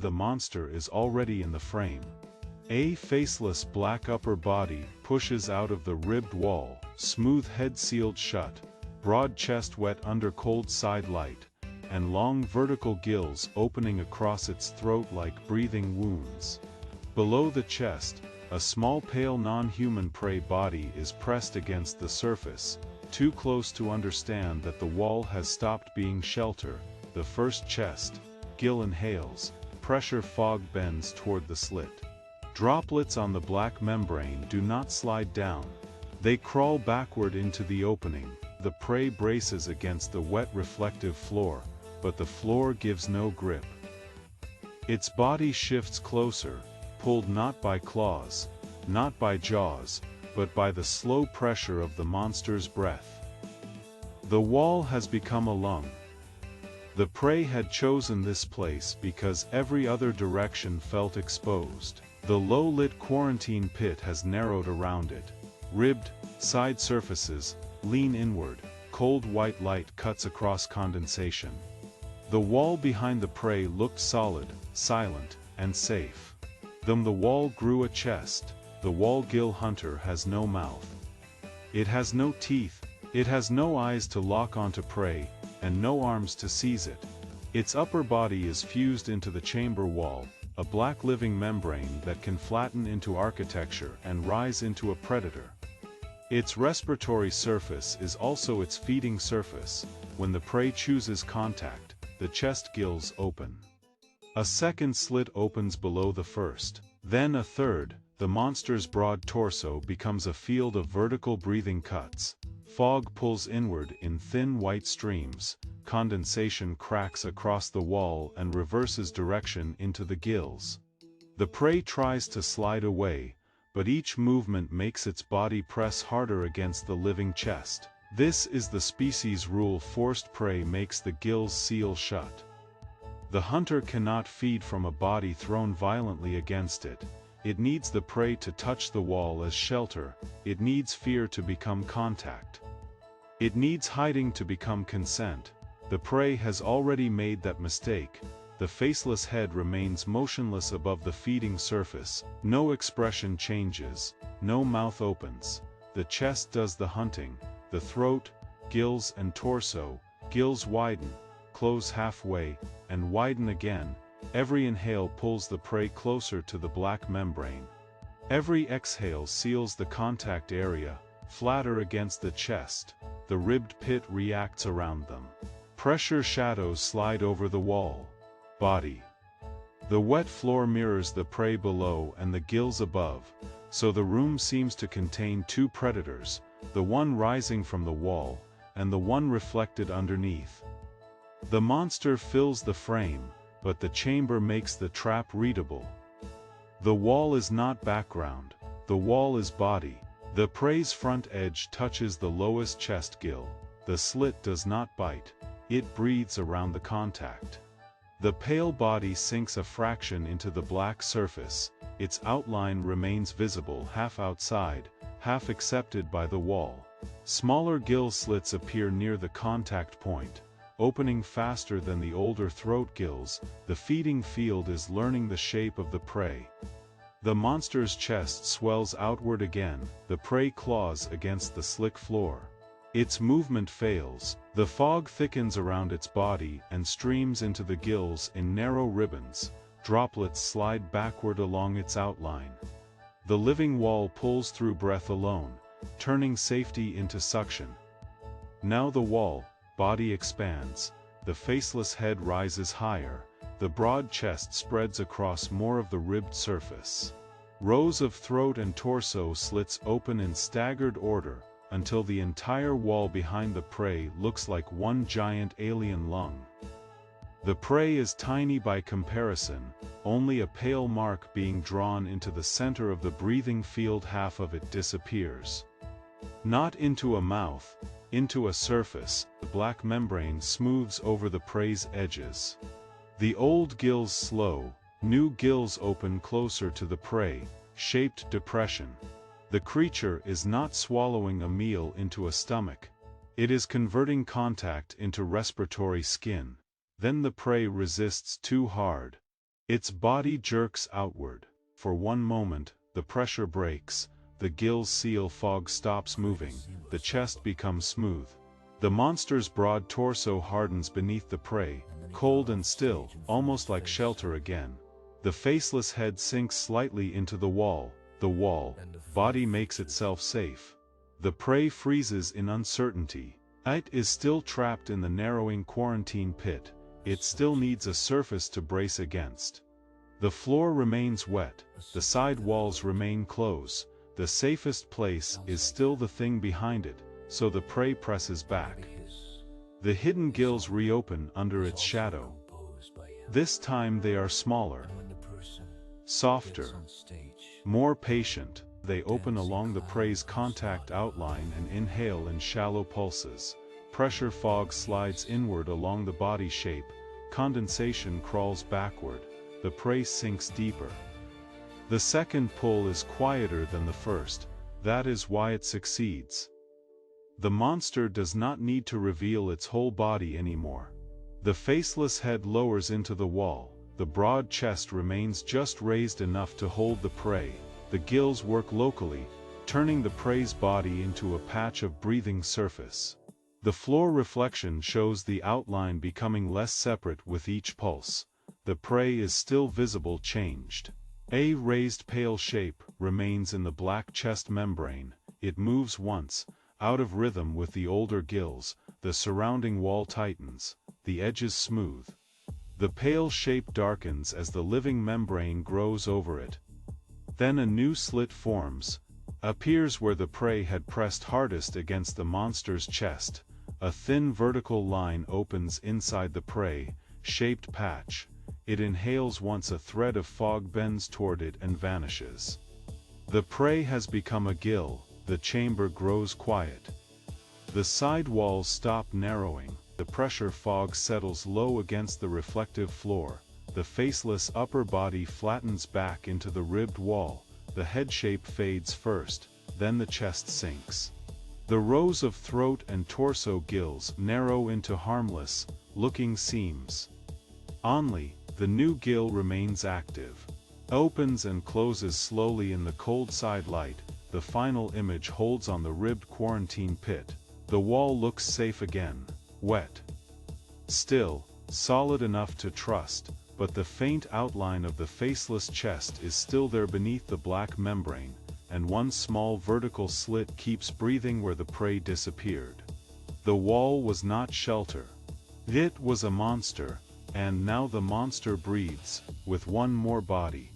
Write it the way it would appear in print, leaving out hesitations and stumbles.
The monster is already in the frame. A faceless black upper body pushes out of the ribbed wall, smooth head sealed shut, broad chest wet under cold side light, and long vertical gills opening across its throat like breathing wounds. Below the chest, a small pale non-human prey body is pressed against the surface, too close to understand that the wall has stopped being shelter. The first chest gill inhales, pressure fog bends toward the slit. Droplets on the black membrane do not slide down. They crawl backward into the opening. The prey braces against the wet reflective floor, but the floor gives no grip. Its body shifts closer, pulled not by claws, not by jaws, but by the slow pressure of the monster's breath. The wall has become a lung. The prey had chosen this place because every other direction felt exposed. The low-lit quarantine pit has narrowed around it. Ribbed, side surfaces lean inward. Cold white light cuts across condensation. The wall behind the prey looked solid, silent, and safe. Then the wall grew a chest. The Wall-Gill Hunter has no mouth. It has no teeth. It has no eyes to lock onto prey, and no arms to seize it. Its upper body is fused into the chamber wall, a black living membrane that can flatten into architecture and rise into a predator. Its respiratory surface is also its feeding surface. When the prey chooses contact, the chest gills open. A second slit opens below the first. Then a third. The monster's broad torso becomes a field of vertical breathing cuts. Fog pulls inward in thin white streams. Condensation cracks across the wall and reverses direction into the gills. The prey tries to slide away, but each movement makes its body press harder against the living chest. This is the species rule: forced prey makes the gills seal shut. The hunter cannot feed from a body thrown violently against it. It needs the prey to touch the wall as shelter. It needs fear to become contact. It needs hiding to become consent. The prey has already made that mistake. The faceless head remains motionless above the feeding surface. No expression changes. No mouth opens. The chest does the hunting. The throat, gills and torso. Gills widen, close halfway, and widen again. Every inhale pulls the prey closer to the black membrane. Every exhale seals the contact area, flatter against the chest. The ribbed pit reacts around them. Pressure shadows slide over the wall. Body. The wet floor mirrors the prey below and the gills above, so the room seems to contain two predators, the one rising from the wall, and the one reflected underneath. The monster fills the frame, but the chamber makes the trap readable. The wall is not background. The wall is body. The prey's front edge touches the lowest chest gill. The slit does not bite. It breathes around the contact. The pale body sinks a fraction into the black surface. Its outline remains visible, half outside, half accepted by the wall. Smaller gill slits appear near the contact point, opening faster than the older throat gills. The feeding field is learning the shape of the prey. The monster's chest swells outward again. The prey claws against the slick floor. Its movement fails. The fog thickens around its body and streams into the gills in narrow ribbons. Droplets slide backward along its outline. The living wall pulls through breath alone, turning safety into suction. Now the wall, body expands. The faceless head rises higher. The broad chest spreads across more of the ribbed surface. Rows of throat and torso slits open in staggered order, until the entire wall behind the prey looks like one giant alien lung. The prey is tiny by comparison, only a pale mark being drawn into the center of the breathing field. Half of it disappears. Not into a mouth, into a surface. The black membrane smooths over the prey's edges. The old gills slow, new gills open closer to the prey, shaped depression. The creature is not swallowing a meal into a stomach. It is converting contact into respiratory skin. Then the prey resists too hard. Its body jerks outward. For one moment, the pressure breaks, the gills seal, fog stops moving, the chest becomes smooth. The monster's broad torso hardens beneath the prey, cold and still, almost like shelter again. The faceless head sinks slightly into the wall, body makes itself safe. The prey freezes in uncertainty. It is still trapped in the narrowing quarantine pit, it still needs a surface to brace against. The floor remains wet, the side walls remain closed, the safest place is still the thing behind it, so the prey presses back. The hidden gills reopen under its shadow. This time they are smaller, softer, more patient. They open along the prey's contact outline and inhale in shallow pulses. Pressure fog slides inward along the body shape, condensation crawls backward, the prey sinks deeper. The second pull is quieter than the first, that is why it succeeds. The monster does not need to reveal its whole body anymore. The faceless head lowers into the wall, the broad chest remains just raised enough to hold the prey. The gills work locally, turning the prey's body into a patch of breathing surface. The floor reflection shows the outline becoming less separate with each pulse. The prey is still visible, changed. A raised pale shape remains in the black chest membrane. It moves once, out of rhythm with the older gills, the surrounding wall tightens, the edges smooth. The pale shape darkens as the living membrane grows over it. Then a new slit forms, appears where the prey had pressed hardest against the monster's chest. A thin vertical line opens inside the prey-shaped patch. It inhales once, a thread of fog bends toward it and vanishes. The prey has become a gill, the chamber grows quiet. The side walls stop narrowing, the pressure fog settles low against the reflective floor. The faceless upper body flattens back into the ribbed wall, the head shape fades first, then the chest sinks. The rows of throat and torso gills narrow into harmless looking seams. Only, the new gill remains active. Opens and closes slowly in the cold side light, the final image holds on the ribbed quarantine pit. The wall looks safe again, wet, still, solid enough to trust. But the faint outline of the faceless chest is still there beneath the black membrane, and one small vertical slit keeps breathing where the prey disappeared. The wall was not shelter. It was a monster, and now the monster breathes, with one more body.